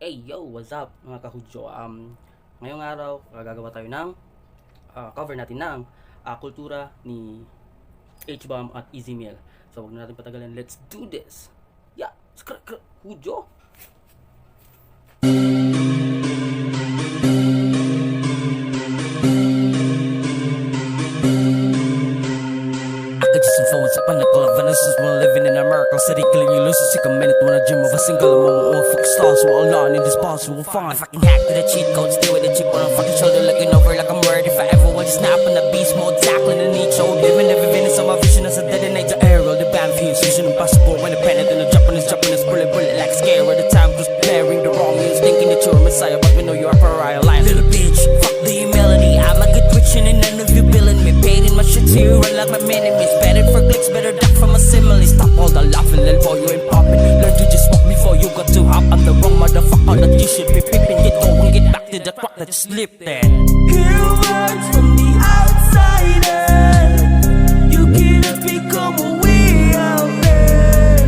Hey yo, what's up mga kahudyo? Ngayong araw, gagawa tayo ng cover natin ng kultura ni Hbom at Ezmil. So wag na natin patagalin, let's do this. Yeah, hudyo. Upon the club, Vanessa's one living in America City, killing you losers, take a minute when I dream of a single moment, one fucking star, so Allah in this boss will find. I fucking hack to the cheat code, stay with the chick on a fucking shoulder, looking over like I'm worried. If I ever want to snap on the beast mode, tackling the need show, living every minute, so my vision is a dead and night to aerial, the band views, using impossible when the panic and the Japanese, bullet like scare at the time, just blaring the wrong news, thinking that you're a messiah, but we know you're a pariah, lying little bitch, fuck the melody, I'ma get rich and none of you billing me, paid in my shit to you, run like my enemies, better for clicks, better duck from a simile. Stop all the laughing, little boy, you ain't popping. Learn to just walk before you got to hop. I'm the wrong motherfucker that you should be pipping. Get going, get back to the truck that you slipped in. Hear words from the outsider. You cannot become a we out there.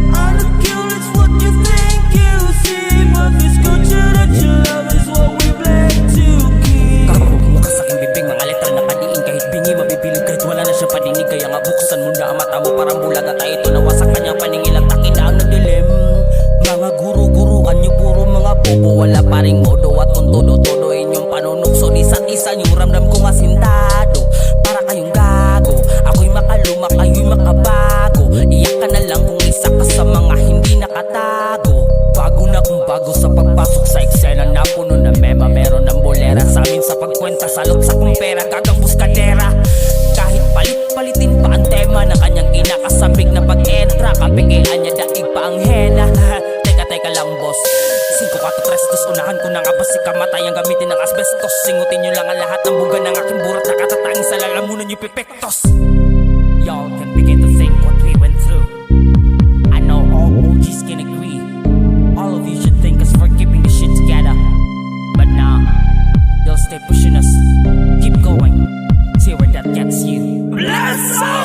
On the kill, it's what you think you see, but this culture that you love is what we blame to keep. Kakabog mo ka sa aking bibig, mga letra na kadiin. Kahit bingi, mabibilog kahit wala na siya paninig. Kaya nga buksan mo na ang mata mo, parang bulag at ito nawa sa kanyang paningin ang takin na ang nadilim. Mga guru-guruan niyo puro mga bobo, wala pa ring modo at kung todo-todo inyong panunukso. Isa't isa yung ramdam ko nga sindado, para kayong gago. Ako'y makaluma, kayo'y makabago. Iyak ka na lang kung isa ka sa mga hindi nakatago. Bago na kung bago sa pagpasok sa eksena, na puno na mema, meron ng bolera sa amin sa pagkwenta, salot sa kong pera, gagang buskadera. Kahit palit-palitin pa ang tema ng kanyang kinakasabig na pag-entra, kapigilan niya daig pa ang hena. Teka lang boss, 5 4 3 dos, unahan ko na nga ba si kamatay ang gamitin ng asbestos. Singutin nyo lang ang lahat ng buga ng aking burat na katatangin sa lalamunan nyo pipektos. Y'all can begin to think what we went through. I know all OGs can agree. All of you should thank us for keeping this shit together. But nah, you'll stay pushing us. Keep going, see where that gets you. Bless up!